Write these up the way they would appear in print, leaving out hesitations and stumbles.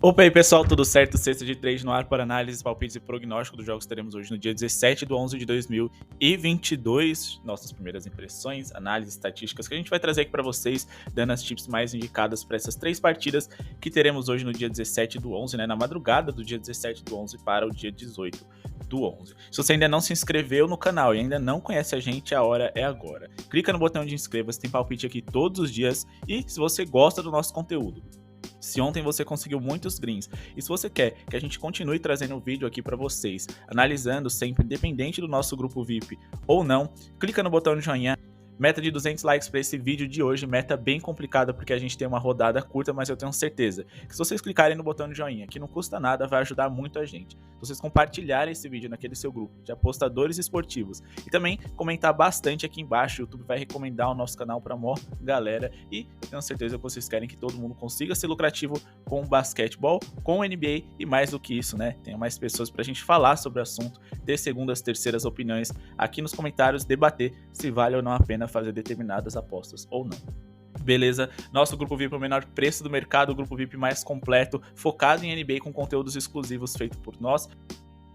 Opa aí pessoal, tudo certo? Sexta de 3 no ar para análise, palpites e prognóstico dos jogos que teremos hoje no dia 17/11/2022. Nossas primeiras impressões, análises, estatísticas que a gente vai trazer aqui para vocês, dando as tips mais indicadas para essas três partidas que teremos hoje no dia 17/11, né? Na madrugada do dia 17/11 para o dia 18/11. Se você ainda não se inscreveu no canal e ainda não conhece a gente, a hora é agora. Clica no botão de inscreva-se, tem palpite aqui todos os dias e se você gosta do nosso conteúdo, se ontem você conseguiu muitos greens e se você quer que a gente continue trazendo um vídeo aqui para vocês, analisando sempre, independente do nosso grupo VIP ou não, clica no botão de joinha. Meta de 200 likes para esse vídeo de hoje, meta bem complicada porque a gente tem uma rodada curta, mas eu tenho certeza que se vocês clicarem no botão de joinha, que não custa nada, vai ajudar muito a gente. Se vocês compartilharem esse vídeo naquele seu grupo de apostadores esportivos e também comentar bastante aqui embaixo, o YouTube vai recomendar o nosso canal para a maior galera e eu tenho certeza que vocês querem que todo mundo consiga ser lucrativo com o basquetebol, com o NBA e mais do que isso, né? Tenha mais pessoas para a gente falar sobre o assunto, ter segundas, terceiras opiniões aqui nos comentários, debater se vale ou não a pena fazer determinadas apostas ou não. Beleza? Nosso grupo VIP é o menor preço do mercado, o grupo VIP mais completo, focado em NBA com conteúdos exclusivos feito por nós.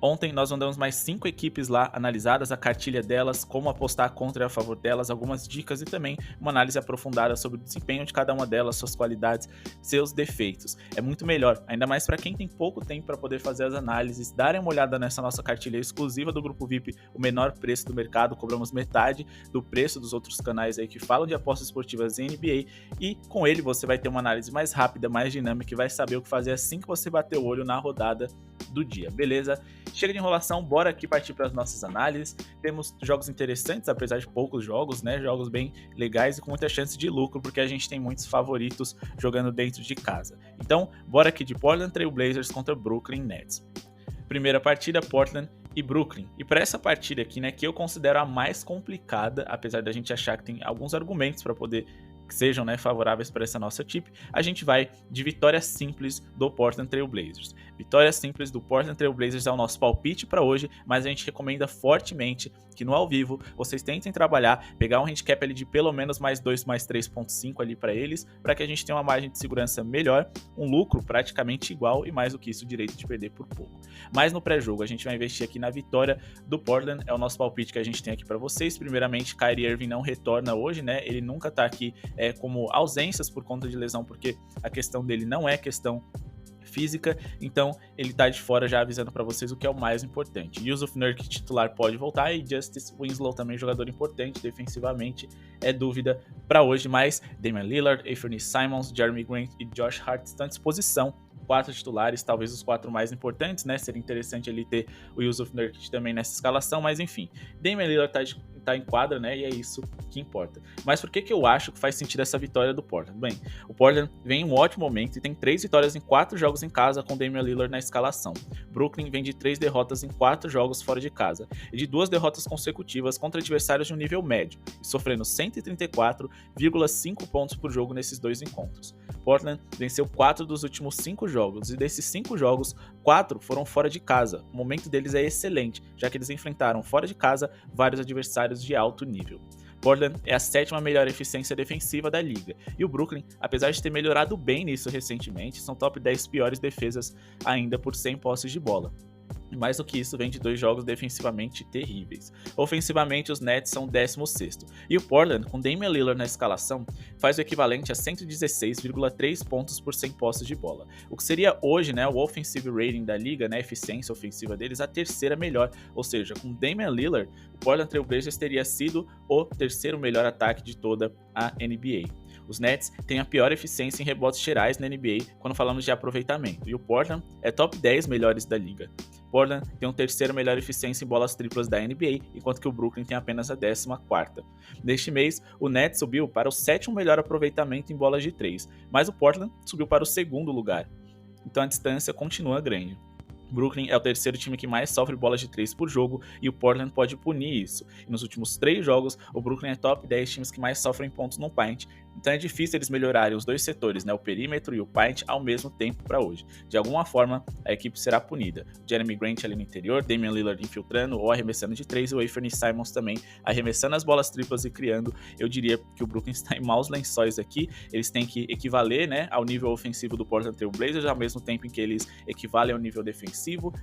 Ontem nós mandamos mais 5 equipes lá analisadas, a cartilha delas, como apostar contra e a favor delas, algumas dicas e também uma análise aprofundada sobre o desempenho de cada uma delas, suas qualidades, seus defeitos. É muito melhor, ainda mais para quem tem pouco tempo para poder fazer as análises, darem uma olhada nessa nossa cartilha exclusiva do grupo VIP, o menor preço do mercado, cobramos metade do preço dos outros canais aí que falam de apostas esportivas em NBA e com ele você vai ter uma análise mais rápida, mais dinâmica e vai saber o que fazer assim que você bater o olho na rodada do dia, beleza? Chega de enrolação, bora aqui partir para as nossas análises. Temos jogos interessantes, apesar de poucos jogos, né? Jogos bem legais e com muita chance de lucro, porque a gente tem muitos favoritos jogando dentro de casa. Então, bora aqui de Portland Trail Blazers contra Brooklyn Nets. Primeira partida, Portland e Brooklyn. E para essa partida aqui, né, que eu considero a mais complicada, apesar da gente achar que tem alguns argumentos para poder que sejam, né, favoráveis para essa nossa tip, a gente vai de vitória simples do Portland Trail Blazers. Vitória simples do Portland Trail Blazers é o nosso palpite para hoje, mas a gente recomenda fortemente que no ao vivo vocês tentem trabalhar, pegar um handicap ali de pelo menos mais 2, mais 3.5 ali para eles, para que a gente tenha uma margem de segurança melhor, um lucro praticamente igual e mais do que isso, direito de perder por pouco. Mas no pré-jogo a gente vai investir aqui na vitória do Portland, é o nosso palpite que a gente tem aqui para vocês. Primeiramente, Kyrie Irving não retorna hoje, né? Ele nunca tá aqui como ausências por conta de lesão, porque a questão dele não é questão física, então ele tá de fora, já avisando para vocês o que é o mais importante. Yusuf Nurkic titular pode voltar e Justice Winslow também jogador importante defensivamente, é dúvida para hoje, mas Damian Lillard, Anthony Simons, Jeremy Grant e Josh Hart estão à disposição. 4 titulares, talvez os 4 mais importantes, né? Seria interessante ele ter o Yusuf Nurkic também nessa escalação, mas enfim, Damian Lillard tá em quadra, né? E é isso que importa. Mas por que eu acho que faz sentido essa vitória do Portland? Bem, o Portland vem em um ótimo momento e tem 3 vitórias em 4 jogos em casa com Damian Lillard na escalação. Brooklyn vem de 3 derrotas em 4 jogos fora de casa e de 2 derrotas consecutivas contra adversários de um nível médio, e sofrendo 134,5 pontos por jogo nesses 2 encontros. Portland venceu 4 dos últimos 5 jogos e desses 5 jogos, 4 foram fora de casa. O momento deles é excelente, já que eles enfrentaram fora de casa vários adversários de alto nível. Portland é a 7ª melhor eficiência defensiva da liga, e o Brooklyn, apesar de ter melhorado bem nisso recentemente, são top 10 piores defesas ainda por 100 posses de bola. E mais do que isso, vem de 2 jogos defensivamente terríveis. Ofensivamente, os Nets são 16º. E o Portland, com Damian Lillard na escalação, faz o equivalente a 116,3 pontos por 100 posses de bola. O que seria hoje, né, o offensive rating da liga, né, a eficiência ofensiva deles, a 3ª melhor. Ou seja, com Damian Lillard, o Portland Trail Blazers teria sido o 3º melhor ataque de toda a NBA. Os Nets têm a pior eficiência em rebotes gerais na NBA quando falamos de aproveitamento, e o Portland é top 10 melhores da liga. Portland tem o 3º melhor eficiência em bolas triplas da NBA, enquanto que o Brooklyn tem apenas a 14ª. Neste mês, o Nets subiu para o 7º melhor aproveitamento em bolas de 3, mas o Portland subiu para o 2º lugar. Então a distância continua grande. Brooklyn é o 3º time que mais sofre bolas de 3 por jogo e o Portland pode punir isso. E nos últimos 3 jogos, o Brooklyn é top 10 times que mais sofrem pontos no paint, Então é difícil eles melhorarem os dois setores, né, o perímetro e o paint, ao mesmo tempo para hoje. De alguma forma, a equipe será punida. Jeremy Grant ali no interior, Damian Lillard infiltrando ou arremessando de 3, e o Anthony Simons também arremessando as bolas triplas e criando. Eu diria que o Brooklyn está em maus lençóis aqui. Eles têm que equivaler, né, ao nível ofensivo do Portland Trail Blazers, ao mesmo tempo em que eles equivalem ao nível defensivo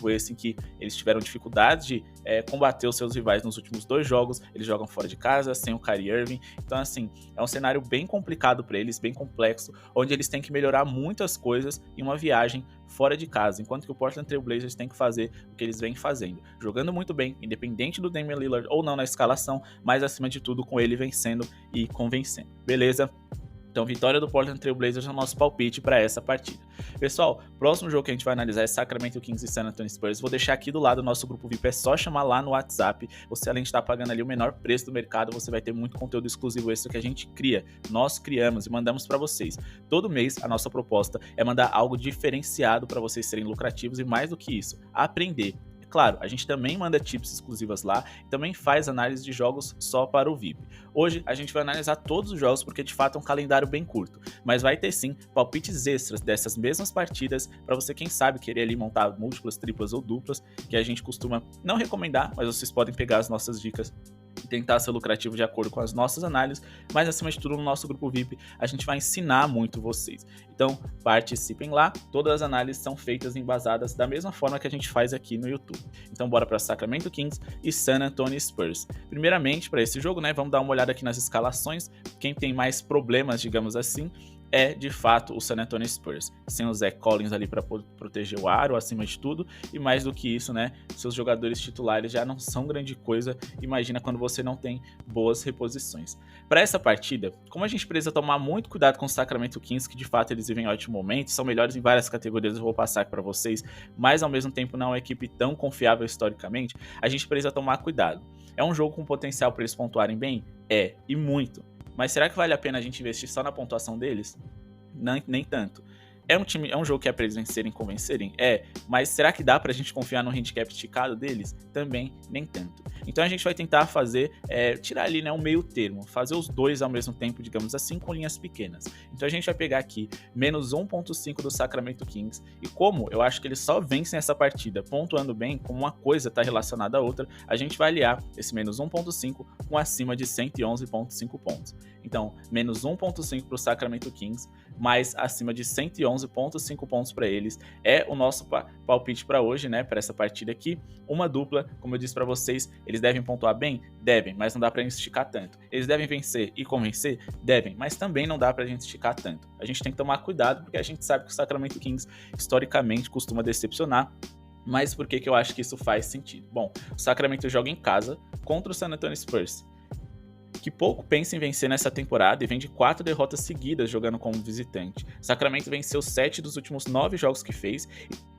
esse em que eles tiveram dificuldade de combater os seus rivais nos últimos 2 jogos. Eles jogam fora de casa, sem o Kyrie Irving. Então, assim, é um cenário bem complicado para eles, bem complexo, onde eles têm que melhorar muitas coisas em uma viagem fora de casa, enquanto que o Portland Trail Blazers tem que fazer o que eles vêm fazendo, jogando muito bem, independente do Damian Lillard ou não na escalação, mas acima de tudo com ele vencendo e convencendo, beleza? Então, vitória do Portland Trail Blazers é o nosso palpite para essa partida. Pessoal, próximo jogo que a gente vai analisar é Sacramento Kings e San Antonio Spurs. Vou deixar aqui do lado o nosso grupo VIP, é só chamar lá no WhatsApp. Você, além de estar pagando ali o menor preço do mercado, você vai ter muito conteúdo exclusivo extra que a gente cria. Nós criamos e mandamos para vocês. Todo mês, a nossa proposta é mandar algo diferenciado para vocês serem lucrativos e, mais do que isso, aprender. Claro, a gente também manda tips exclusivas lá e também faz análise de jogos só para o VIP. Hoje a gente vai analisar todos os jogos porque de fato é um calendário bem curto, mas vai ter sim palpites extras dessas mesmas partidas para você, quem sabe, querer ali montar múltiplas, triplas ou duplas, que a gente costuma não recomendar, mas vocês podem pegar as nossas dicas e tentar ser lucrativo de acordo com as nossas análises, mas acima de tudo no nosso grupo VIP a gente vai ensinar muito vocês. Então participem lá, todas as análises são feitas e embasadas da mesma forma que a gente faz aqui no YouTube. Então bora para Sacramento Kings e San Antonio Spurs. Primeiramente, para esse jogo, né, vamos dar uma olhada aqui nas escalações. Quem tem mais problemas, digamos assim, é de fato o San Antonio Spurs, sem o Zach Collins ali para proteger o aro acima de tudo, e mais do que isso, né, seus jogadores titulares já não são grande coisa. Imagina quando você não tem boas reposições. Para essa partida, como a gente precisa tomar muito cuidado com o Sacramento Kings, que de fato eles vivem ótimo momento, são melhores em várias categorias, eu vou passar aqui para vocês, mas ao mesmo tempo não é uma equipe tão confiável historicamente, a gente precisa tomar cuidado. É um jogo com potencial para eles pontuarem bem? É, e muito. Mas será que vale a pena a gente investir só na pontuação deles? Não, nem tanto. É um jogo que é pra eles vencerem e convencerem? É, mas será que dá pra gente confiar no handicap esticado deles? Também nem tanto. Então a gente vai tentar fazer, tirar ali, né, um meio termo, fazer os dois ao mesmo tempo, digamos assim, com linhas pequenas. Então a gente vai pegar aqui menos 1.5 do Sacramento Kings, e como eu acho que eles só vencem essa partida pontuando bem, como uma coisa está relacionada à outra, a gente vai aliar esse menos 1.5 com acima de 111.5 pontos. Então, menos 1.5 para o Sacramento Kings, mais acima de 111.5 pontos para eles. É o nosso palpite para hoje, né? Para essa partida aqui. Uma dupla, como eu disse para vocês, eles devem pontuar bem? Devem, mas não dá para gente esticar tanto. Eles devem vencer e convencer? Devem, mas também não dá para a gente esticar tanto. A gente tem que tomar cuidado, porque a gente sabe que o Sacramento Kings, historicamente, costuma decepcionar. Mas por que eu acho que isso faz sentido? Bom, o Sacramento joga em casa contra o San Antonio Spurs, que pouco pensa em vencer nessa temporada e vem de 4 derrotas seguidas jogando como visitante. Sacramento venceu 7 dos últimos 9 jogos que fez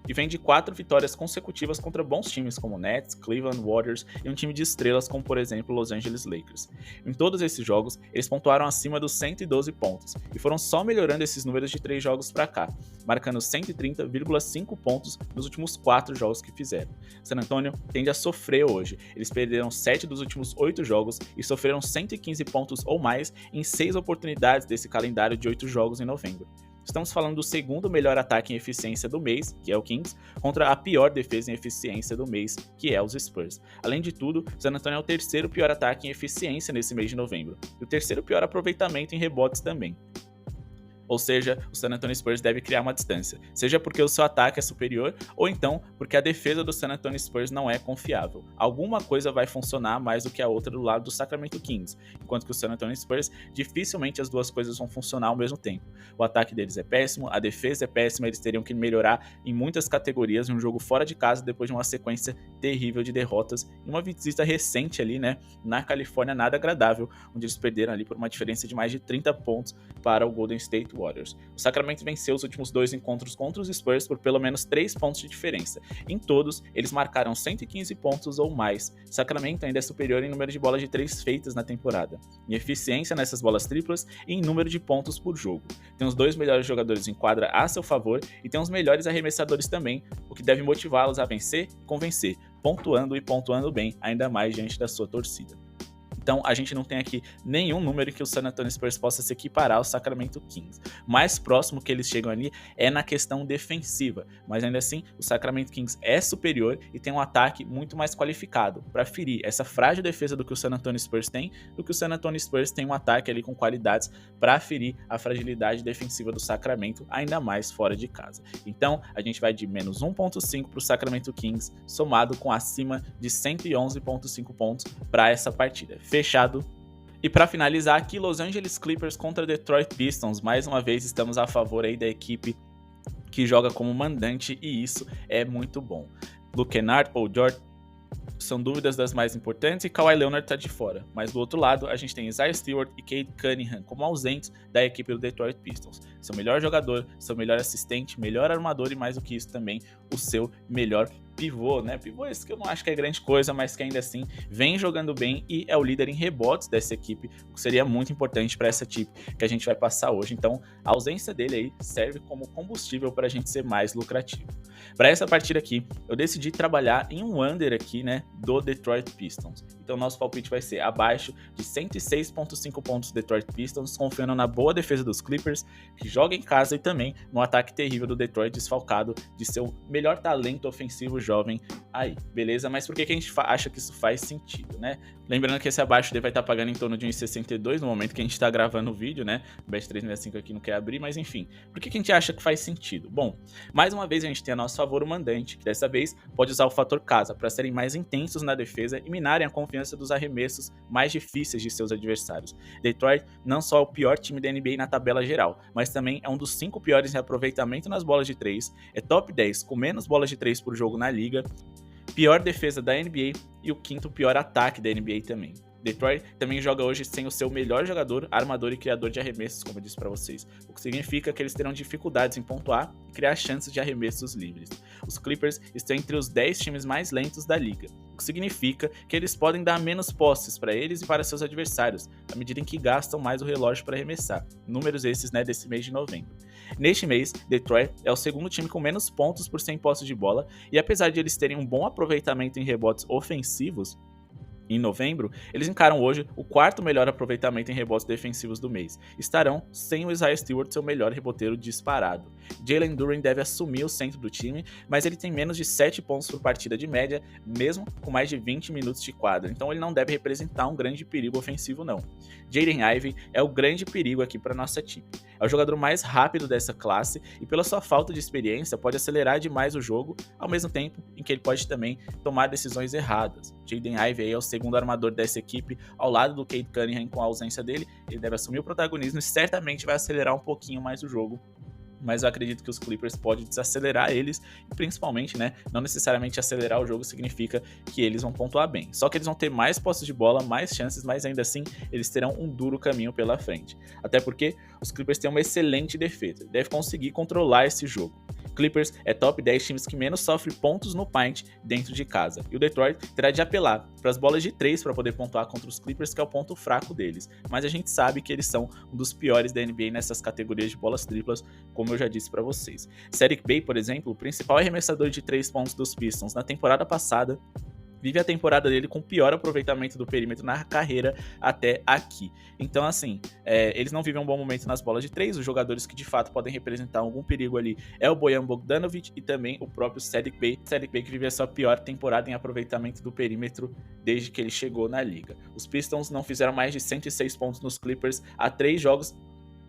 e vem de 4 vitórias consecutivas contra bons times como Nets, Cleveland Warriors e um time de estrelas como, por exemplo, Los Angeles Lakers. Em todos esses jogos, eles pontuaram acima dos 112 pontos e foram só melhorando esses números de 3 jogos para cá, marcando 130,5 pontos nos últimos 4 jogos que fizeram. San Antonio tende a sofrer hoje. Eles perderam 7 dos últimos 8 jogos e sofreram 115 pontos ou mais em 6 oportunidades desse calendário de 8 jogos em novembro. Estamos falando do segundo melhor ataque em eficiência do mês, que é o Kings, contra a pior defesa em eficiência do mês, que é os Spurs. Além de tudo, San Antonio é o terceiro pior ataque em eficiência nesse mês de novembro, e o terceiro pior aproveitamento em rebotes também. Ou seja, o San Antonio Spurs deve criar uma distância, seja porque o seu ataque é superior, ou então porque a defesa do San Antonio Spurs não é confiável. Alguma coisa vai funcionar mais do que a outra do lado do Sacramento Kings, enquanto que o San Antonio Spurs, dificilmente as duas coisas vão funcionar ao mesmo tempo. O ataque deles é péssimo, a defesa é péssima, eles teriam que melhorar em muitas categorias em um jogo fora de casa depois de uma sequência terrível de derrotas e uma visita recente ali, né, na Califórnia, nada agradável, onde eles perderam ali por uma diferença de mais de 30 pontos para o Golden State Warriors. O Sacramento venceu os últimos 2 encontros contra os Spurs por pelo menos 3 pontos de diferença. Em todos, eles marcaram 115 pontos ou mais. O Sacramento ainda é superior em número de bolas de 3 feitas na temporada, em eficiência nessas bolas triplas e em número de pontos por jogo. Tem os 2 melhores jogadores em quadra a seu favor e tem os melhores arremessadores também, o que deve motivá-los a vencer e convencer, pontuando e pontuando bem, ainda mais diante da sua torcida. Então a gente não tem aqui nenhum número que o San Antonio Spurs possa se equiparar ao Sacramento Kings. Mais próximo que eles chegam ali é na questão defensiva, mas ainda assim o Sacramento Kings é superior e tem um ataque muito mais qualificado para ferir essa frágil defesa do que o San Antonio Spurs tem, do que o San Antonio Spurs tem um ataque ali com qualidades para ferir a fragilidade defensiva do Sacramento, ainda mais fora de casa. Então a gente vai de menos 1.5 para o Sacramento Kings, somado com acima de 111.5 pontos para essa partida. Fechado? E para finalizar aqui, Los Angeles Clippers contra Detroit Pistons. Mais uma vez estamos a favor aí da equipe que joga como mandante e isso é muito bom. Luke Kennard, Paul George são dúvidas das mais importantes e Kawhi Leonard tá de fora. Mas do outro lado, a gente tem Isaiah Stewart e Cade Cunningham como ausentes da equipe do Detroit Pistons. Seu melhor jogador, seu melhor assistente, melhor armador e mais do que isso também, o seu melhor pivô, né? Pivô esse que eu não acho que é grande coisa, mas que ainda assim vem jogando bem e é o líder em rebotes dessa equipe, o que seria muito importante para essa equipe que a gente vai passar hoje. Então, a ausência dele aí serve como combustível para a gente ser mais lucrativo. Para essa partida aqui, eu decidi trabalhar em um under aqui, né, do Detroit Pistons. Então, nosso palpite vai ser abaixo de 106.5 pontos do Detroit Pistons, confiando na boa defesa dos Clippers, que joga em casa, e também no ataque terrível do Detroit, desfalcado de seu melhor talento ofensivo jovem aí, beleza? Mas por que a gente acha que isso faz sentido, né? Lembrando que esse abaixo dele vai estar pagando em torno de 1,62 no momento que a gente está gravando o vídeo, né? O Bet365 aqui não quer abrir, mas enfim. Por que a gente acha que faz sentido? Bom, mais uma vez a gente tem a nosso favor o mandante, que dessa vez pode usar o fator casa para serem mais intensos na defesa e minarem a confiança dos arremessos mais difíceis de seus adversários. Detroit não só é o pior time da NBA na tabela geral, mas também é um dos 5 piores em aproveitamento nas bolas de 3, é top 10 com menos bolas de 3 por jogo na liga, pior defesa da NBA e o 5º pior ataque da NBA também. Detroit também joga hoje sem o seu melhor jogador, armador e criador de arremessos, como eu disse para vocês, o que significa que eles terão dificuldades em pontuar e criar chances de arremessos livres. Os Clippers estão entre os 10 times mais lentos da liga, o que significa que eles podem dar menos posses para eles e para seus adversários, à medida em que gastam mais o relógio para arremessar. Números esses, né, desse mês de novembro. Neste mês, Detroit é o segundo time com menos pontos por 100 posses de bola, e apesar de eles terem um bom aproveitamento em rebotes ofensivos, em novembro, eles encaram hoje o 4º melhor aproveitamento em rebotes defensivos do mês. Estarão sem o Isaiah Stewart, seu melhor reboteiro disparado. Jalen Duren deve assumir o centro do time, mas ele tem menos de 7 pontos por partida de média, mesmo com mais de 20 minutos de quadra, então ele não deve representar um grande perigo ofensivo não. Jaden Ivey é o grande perigo aqui para nossa time. É o jogador mais rápido dessa classe e pela sua falta de experiência pode acelerar demais o jogo, ao mesmo tempo em que ele pode também tomar decisões erradas. Jaden Ivey é o segundo armador dessa equipe, ao lado do Cade Cunningham. Com a ausência dele, ele deve assumir o protagonismo e certamente vai acelerar um pouquinho mais o jogo. Mas eu acredito que os Clippers podem desacelerar eles, e principalmente, né, não necessariamente acelerar o jogo significa que eles vão pontuar bem. Só que eles vão ter mais posses de bola, mais chances, mas ainda assim eles terão um duro caminho pela frente. Até porque os Clippers têm uma excelente defesa, deve conseguir controlar esse jogo. Clippers é top 10 times que menos sofre pontos no paint dentro de casa, e o Detroit terá de apelar para as bolas de 3 para poder pontuar contra os Clippers, que é o ponto fraco deles. Mas a gente sabe que eles são um dos piores da NBA nessas categorias de bolas triplas, como eu já disse para vocês. Saddiq Bey, por exemplo, o principal arremessador de 3 pontos dos Pistons na temporada passada, vive a temporada dele com o pior aproveitamento do perímetro na carreira até aqui. Então, assim, eles não vivem um bom momento nas bolas de 3, os jogadores que de fato podem representar algum perigo ali é o Bojan Bogdanovic e também o próprio Saddiq Bey. Saddiq Bey que vive a sua pior temporada em aproveitamento do perímetro desde que ele chegou na liga. Os Pistons não fizeram mais de 106 pontos nos Clippers há 3 jogos,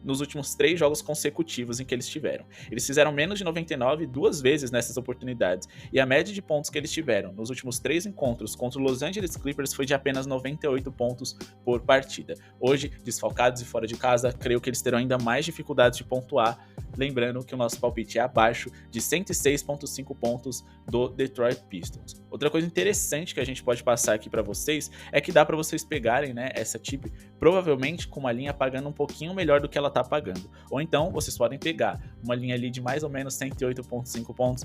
nos últimos 3 jogos consecutivos em que eles tiveram. Eles fizeram menos de 99 2 vezes nessas oportunidades, e a média de pontos que eles tiveram nos últimos 3 encontros contra o Los Angeles Clippers foi de apenas 98 pontos por partida. Hoje, desfalcados e fora de casa, creio que eles terão ainda mais dificuldades de pontuar, lembrando que o nosso palpite é abaixo de 106.5 pontos do Detroit Pistons. Outra coisa interessante que a gente pode passar aqui para vocês é que dá para vocês pegarem, né, essa tip provavelmente com uma linha pagando um pouquinho melhor do que ela tá pagando. Ou então vocês podem pegar uma linha ali de mais ou menos 108.5 pontos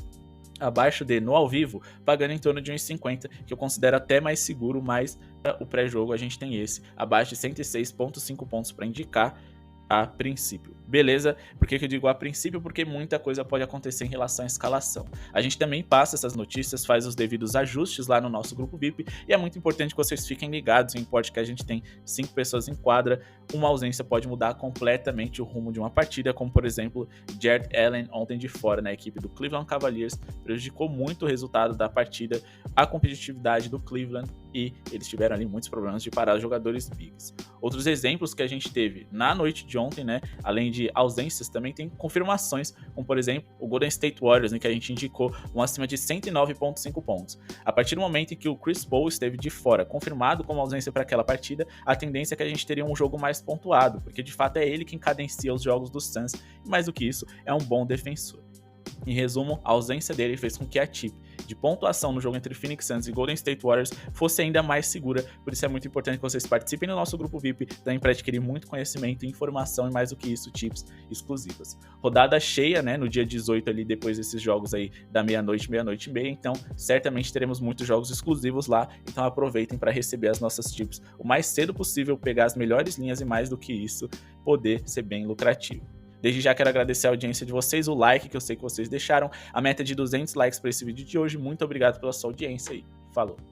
abaixo de no ao vivo, pagando em torno de 1,50, que eu considero até mais seguro, mas o pré-jogo a gente tem esse, abaixo de 106.5 pontos para indicar. a princípio. Beleza? Por que eu digo a princípio? Porque muita coisa pode acontecer em relação à escalação. A gente também passa essas notícias, faz os devidos ajustes lá no nosso grupo VIP, e é muito importante que vocês fiquem ligados, não importa que a gente tem 5 pessoas em quadra, uma ausência pode mudar completamente o rumo de uma partida, como por exemplo, Jarrett Allen ontem de fora na equipe do Cleveland Cavaliers, prejudicou muito o resultado da partida, a competitividade do Cleveland, e eles tiveram ali muitos problemas de parar os jogadores bigs. Outros exemplos que a gente teve na noite de ontem, né, além de ausências, também tem confirmações, como por exemplo o Golden State Warriors, né, que a gente indicou um acima de 109,5 pontos. A partir do momento em que o Chris Paul esteve de fora, confirmado como ausência para aquela partida, a tendência é que a gente teria um jogo mais pontuado, porque de fato é ele quem cadencia os jogos dos Suns, e mais do que isso, é um bom defensor. Em resumo, a ausência dele fez com que a tip de pontuação no jogo entre Phoenix Suns e Golden State Warriors fosse ainda mais segura, por isso é muito importante que vocês participem do nosso grupo VIP, também para adquirir muito conhecimento, informação e mais do que isso, tips exclusivas. Rodada cheia, né, no dia 18 ali, depois desses jogos aí da meia-noite e meia, então certamente teremos muitos jogos exclusivos lá, então aproveitem para receber as nossas tips o mais cedo possível, pegar as melhores linhas e mais do que isso, poder ser bem lucrativo. Desde já quero agradecer a audiência de vocês, o like que eu sei que vocês deixaram, a meta de 200 likes para esse vídeo de hoje. Muito obrigado pela sua audiência e falou!